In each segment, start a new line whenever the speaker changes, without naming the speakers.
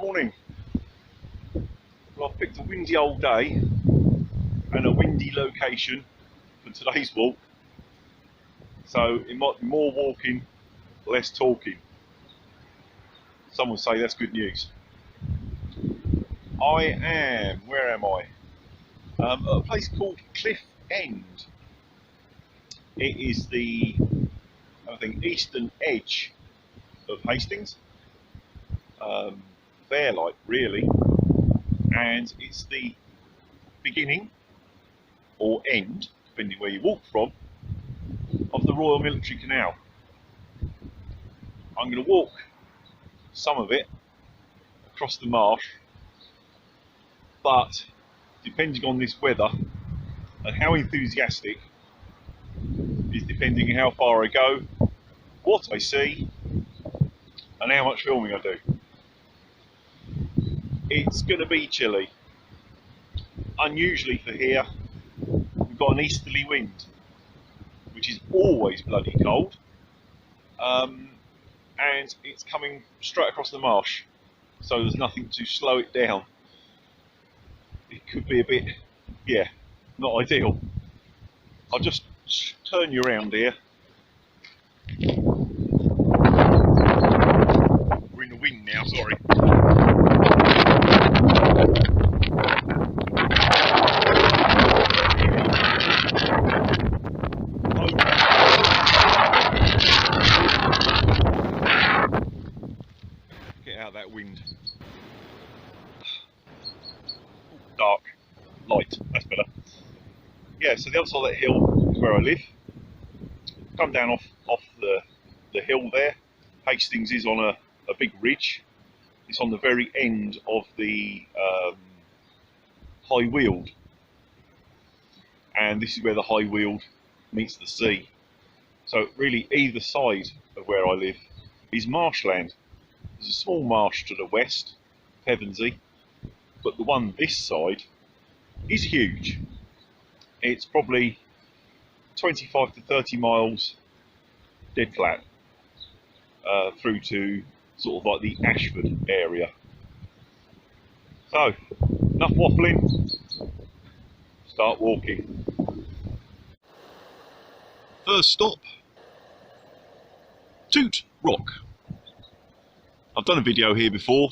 Morning. Well, I've picked a windy old day and a windy location for today's walk, so it might be more walking, less talking. Some would say that's good news. Where am I? At a place called Cliff End. It is the, I think, eastern edge of Hastings. Fair like, really. And it's the beginning or end, depending where you walk from, of the Royal Military Canal. I'm going to walk some of it across the marsh, but depending on this weather and how enthusiastic is depending on how far I go, what I see, and how much filming I do. It's going to be chilly. Unusually for here, we've got an easterly wind, which is always bloody cold, and it's coming straight across the marsh, so there's nothing to slow it down. It could be a bit, not ideal. I'll just turn you around here. We're in the wind now, sorry. Get out of that wind. Dark, light, that's better. Yeah, so the other side of that hill is where I live. Come down off the hill there. Hastings is on a big ridge. It's on the very end of the High Weald, and this is where the High Weald meets the sea. So really either side of where I live is marshland. There's a small marsh to the west, Pevensey, but the one this side is huge. It's probably 25 to 30 miles dead flat through to sort of like the Ashford area. So, enough waffling, start walking. First stop, Toot Rock. I've done a video here before,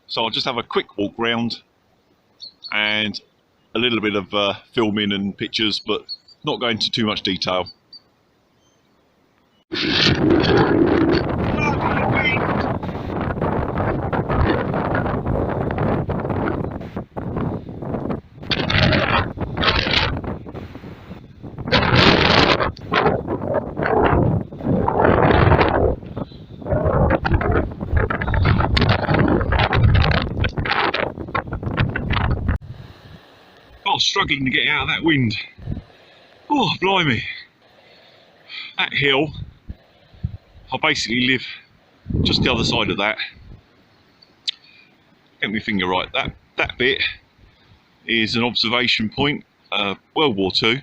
so I'll just have a quick walk round and a little bit of filming and pictures, but not going into too much detail. Oh, struggling to get out of that wind. Oh, blimey. That hill, I basically live just the other side of that. Get my finger right. That bit is an observation point, World War II.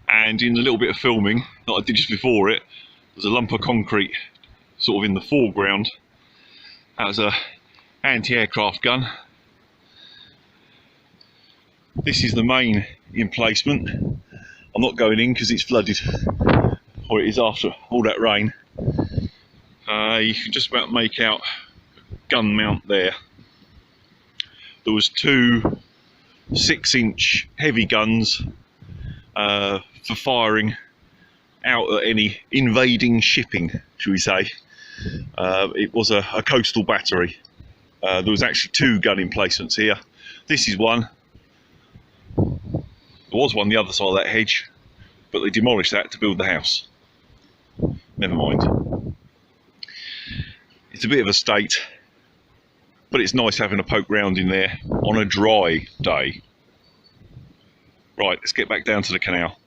And in a little bit of filming that I did just before it, there's a lump of concrete sort of in the foreground. That was a anti-aircraft gun. This is the main emplacement. I'm not going in because it's flooded, or it is after all that rain. You can just about make out a gun mount there. There was two 6-inch heavy guns for firing out at any invading shipping, should we say. It was a coastal battery. There was actually two gun emplacements here. This is one. There was one the other side of that hedge, but they demolished that to build the house. Never mind. It's a bit of a state, but it's nice having a poke round in there on a dry day. Right, let's get back down to the canal.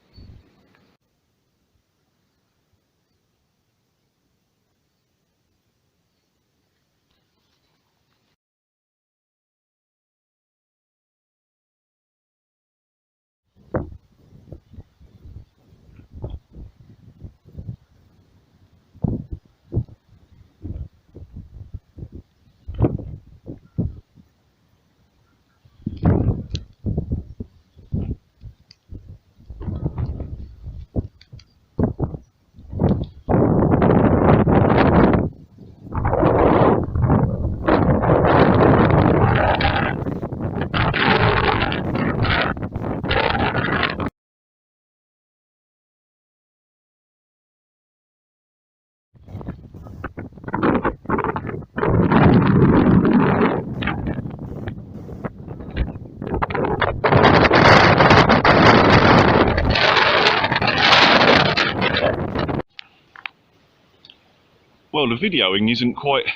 the videoing isn't quite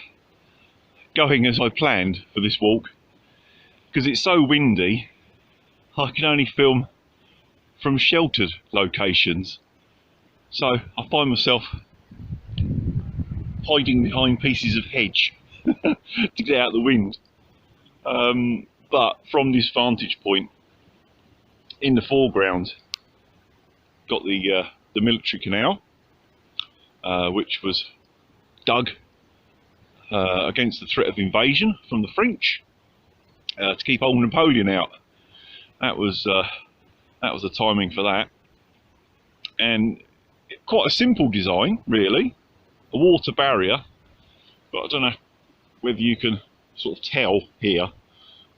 going as I planned for this walk, because it's so windy. I can only film from sheltered locations, so I find myself hiding behind pieces of hedge to get out of the wind. But from this vantage point, in the foreground, got the military canal, which was dug against the threat of invasion from the French to keep old Napoleon out. That was the timing for that, and quite a simple design, really, a water barrier. But I don't know whether you can sort of tell here,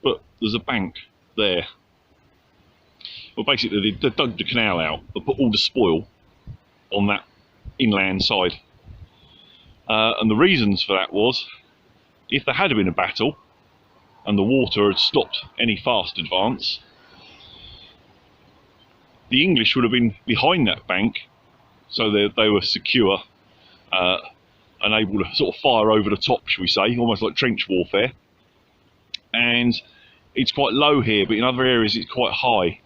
but there's a bank there. Well, basically they dug the canal out but put all the spoil on that inland side, and the reasons for that was, if there had been a battle and the water had stopped any fast advance, the English would have been behind that bank, so they were secure and able to sort of fire over the top, shall we say, almost like trench warfare. And it's quite low here, but in other areas it's quite high,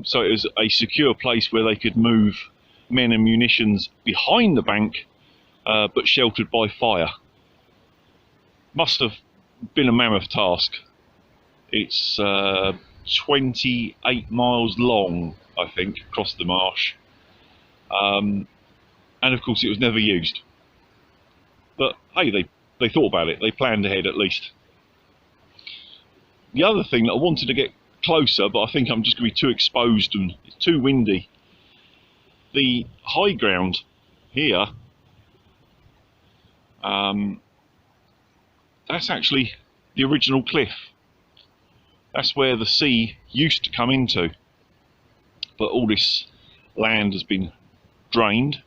so it was a secure place where they could move men and munitions behind the bank, but sheltered by fire. Must have been a mammoth task. It's 28 miles long, I think, across the marsh, and of course it was never used. But hey, they thought about it, they planned ahead at least. The other thing that I wanted to get closer, but I think I'm just going to be too exposed and it's too windy. The high ground here, that's actually the original cliff. That's where the sea used to come into, but all this land has been drained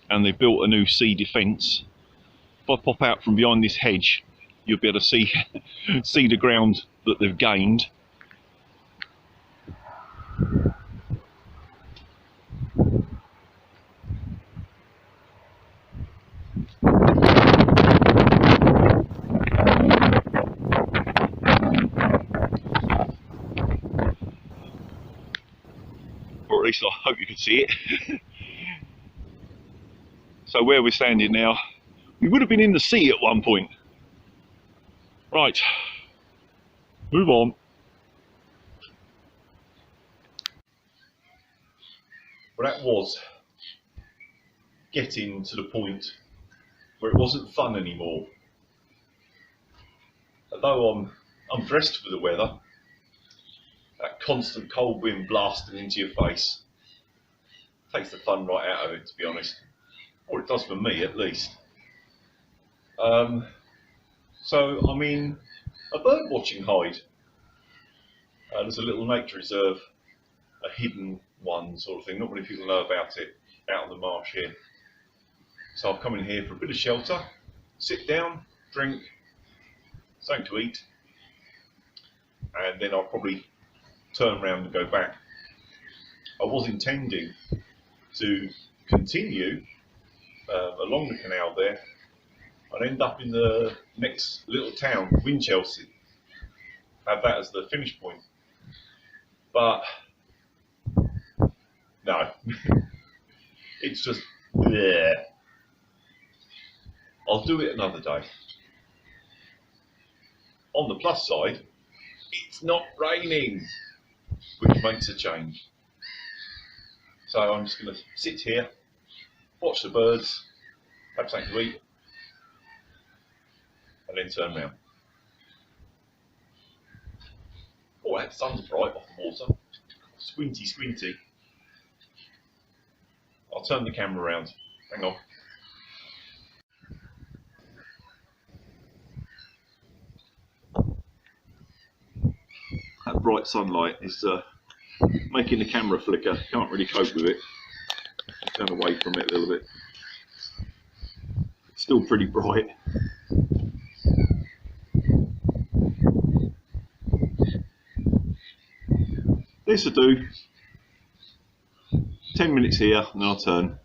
and they built a new sea defence. If I pop out from behind this hedge, you'll be able to see see the ground that they've gained. Or at least I hope you can see it. So where we're standing now, we would have been in the sea at one point. Right, move on. Well, that was getting to the point where it wasn't fun anymore. Although I'm dressed for the weather, that constant cold wind blasting into your face takes the fun right out of it, to be honest. Or it does for me, at least. So I'm in a bird watching hide. There's a little nature reserve, a hidden one sort of thing. Not many people know about it out on the marsh here. So I've come in here for a bit of shelter, sit down, drink, something to eat, and then I'll probably turn around and go back. I was intending to continue along the canal there and end up in the next little town, Winchelsea, have that as the finish point. But no, it's just there. I'll do it another day. On the plus side, it's not raining, which makes a change. So I'm just going to sit here, watch the birds, have something to eat, and then turn around. Oh, that sun's bright off the water. Squinty, squinty. I'll turn the camera around. Hang on. That bright sunlight is making the camera flicker. Can't really cope with it. Turn away from it a little bit. It's still pretty bright. This will do. 10 minutes here and then I'll turn.